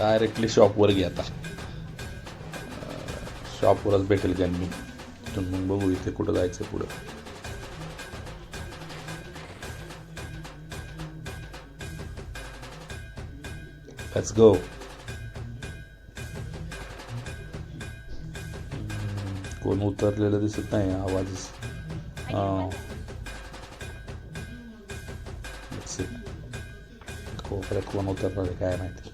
Directly शॉपवर घे आता. शॉपवरच भेटेल ज्यांनी. तिथून मग बघू इथे कुठं जायचं पुढं. Let's go. कोण उतरलेलं दिसत नाही. आवाज कोपऱ्यात कोण उतरणार आहे काय माहिती.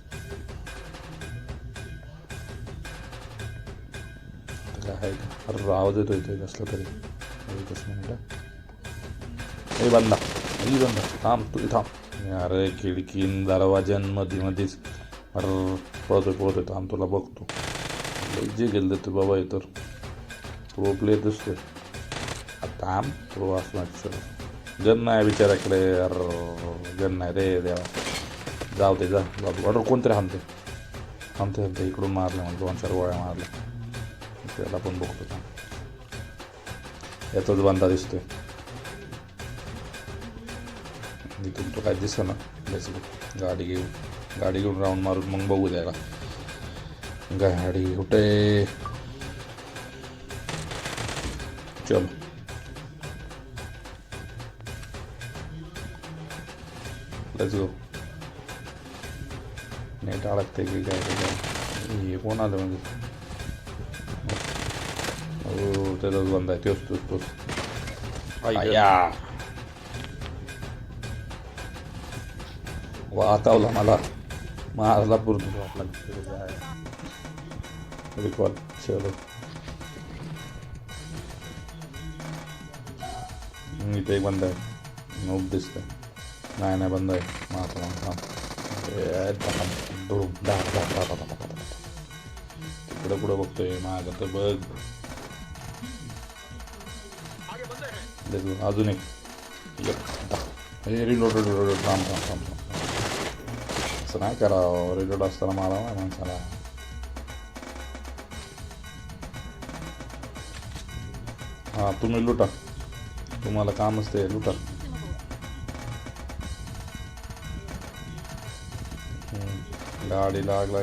आहे का? अरे आवाज येतो इथे कसलं तरी. एकच मिनिट. हे बंदा थांब तू थांब. अरे खिडकीन दरवाज्यांमध्ये मध्येच अरे पळतोय थांब तुला बघतो. जे गेलं ते बाबा आहे तर प्रो प्लेयर दिसतोय. थांब प्रो असणार सर. गन नाही बिचाराकडे. अरे गन नाही रे देवा. जाऊ दे जा बाबू. ऑर्डर कोणतरी थांबते इकडून मारले मला 2-4 गोळ्या मारल्या. त्याला पण बघतो का. याचाच बांधा दिसतोय. इथून तो काय दिसतो ना. गाडी घेऊन राऊंड मारून मग बघू द्यायला. गाडी कुठे. चलो लेट्स गो. नेट अडकते की काय हे कोण आलं म्हणजे. हो त्याचाच बंद आहे. तोच वातावला मला मारला पूर्ण आपला रिकॉर्ड. चलो इथे एक बंद आहे. नोट दिसतंय. नाही बंद आहे. मारला तिकडं पुढं बघतोय माझं तर बघ. अजून एक रिलोड थांब. असं नाही करावं. रिलोड असताना मारा ना माणसाला. हां तुम्ही लुटा. तुम्हाला काम असते लुटा. गाडी लागला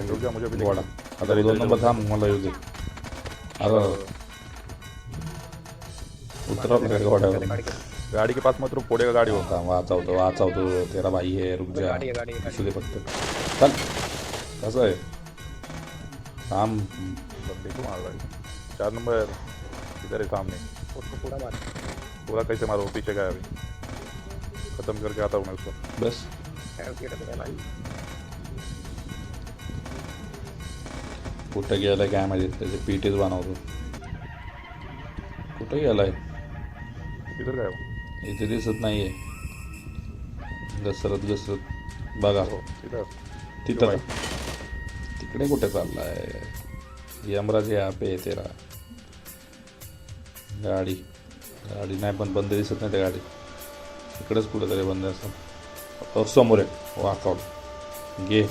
गोडा. आता 2 नंबर थांब मला येऊ दे. अरे उतरा गोड्यावर. गाड़ी के पास मत रुक, फोड़ेगा गाड़ी. होता वाचावतो तेरा भाई है रुक जा. असू दे फक्त. चल कसं आहे थांब. देखो मार गाड़ी. 4 नंबर इधर है सामने. उसको पूरा कैसे मारो. पीछे गया अभी. खत्म करके आता हूँ मैं उसको. बस कुठं गेलाय काय माहिती. त्याचे पीटीच बनवतो. कुठं गेलाय. इधर गया इथे दिसत नाहीये. घसरत बघा. हो इधर. तिथं तिकडे कुठे चाललाय. यमराज यहाँ पे तेरा. गाडी नाही पण बंद दिसत नाही. त्या गाडी इकडेच कुठेतरी बंद असं. समोर आहे वाकआउट घे.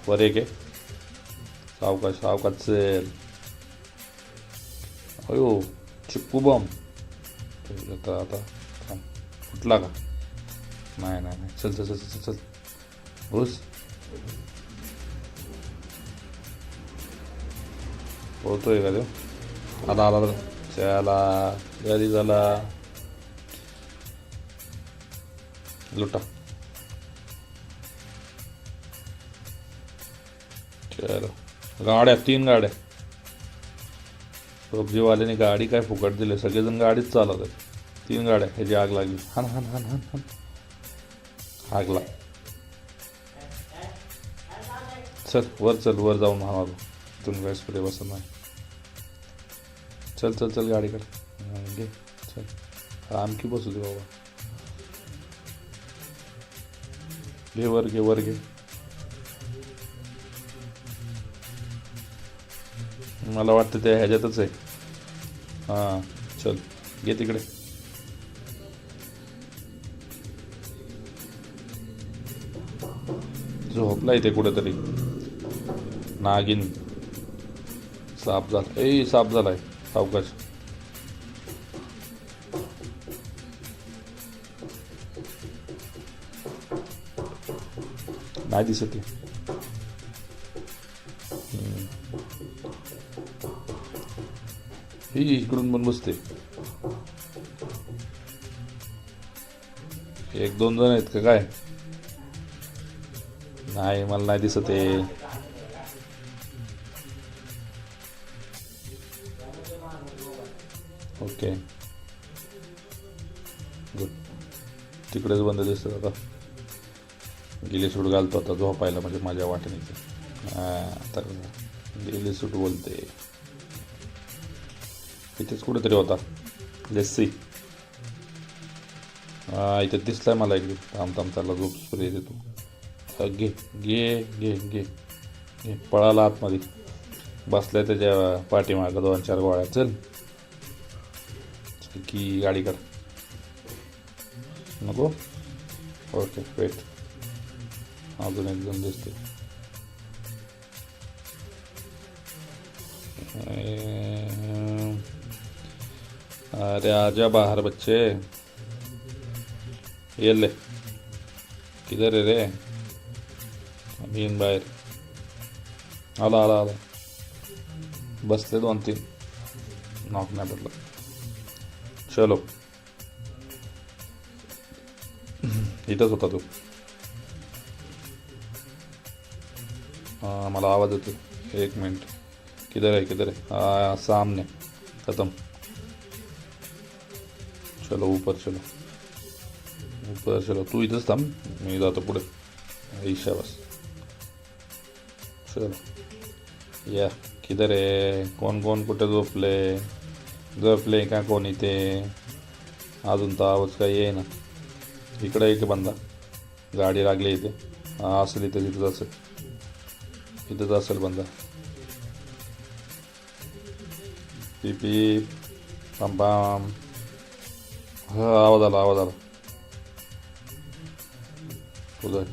वर एक आहे. सावकाश चल. अयो चिक्कू बम. आता फुटला का. नाही चल घुस. पोहतोय का तो. आला चला घरी झाला. लुटा. चलो 3 गाड्या. पबजीवाल्याने गाडी काय फुकट दिले. सगळेजण गाडीच चालवत आहेत. 3 गाड्या. ह्याची आग लागली. हान आगला. वर जाऊन मारू. इथून काय स्प्रे बसत नाही. चल गाडीकडे घे. चल आमकी बसू दे बाबा. घे वर घे. मला वाटतं ते ह्याच्यातच आहे. हां चल घे तिकडे. झोपला इथे कुठेतरी. नागिन साप झालाय. सावकाश. नाही दिसत. ही इकडून पण बसते. 1-2 जण आहेत का काय? नाही, मला नाही दिसत आहे. Okay good. तिकडेच बंद दिसतं आता. गिली सूट घालतो आता झोपायला, म्हणजे माझ्या वाटणीचं. आता गिली सूट बोलते. इथेच कुठेतरी होता लेस्सी. इथे दिसलाय मला इकडे. थांब त्याला झोप स्प्रे देतो. घे घे घे घे घे. पळाला आतमध्ये, बसलाय त्याच्या पाठीमागं 2-4 गोळ्या. चल की गाडी कर. नको. Okay wait. अजून एक जण दिसते. अरे आजा बाहर बच्चे. ये ले. किधर आहे रे? अमीन बाहेर. आला. बसले 2-3. नॉक नाही पडलं. चलो. इथंच होता तो. मला आवाज येतो. 1 मिनट. किधर है? सामने. खत्म. चलो ऊपर चलो. तू इथंच थांब, मी जातो पुढे. ईशा बस. चलो या. किधर आहे? कोण कुठे झोपले का कोण इथे? अजून तर आवाज काही आहे ना. इकडे एक बंदा. गाडी लागली इथे. असेल इथंच असेल बंदा. पी पम. आवाज आला. उधर.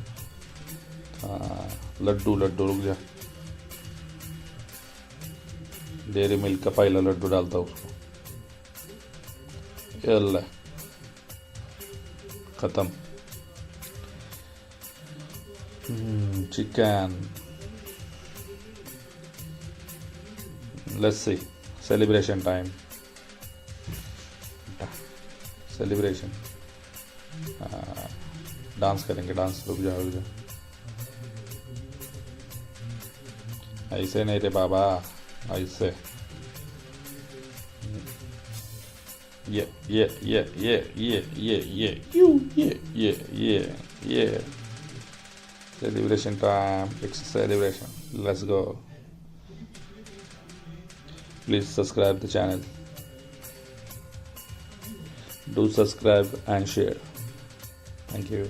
लड्डू रुक जा. डेयरी मिल्क का पहला लड्डू डालता उसको. यल्ला खत्म. Chicken. Lassi. Celebration time. Celebration. Dance करेंगे. रुक जा. ऐसे नहीं रे बाबा, ऐसे. ये. Celebration time. It's celebration. Let's go. Please subscribe the channel. Do subscribe and share. Thank you.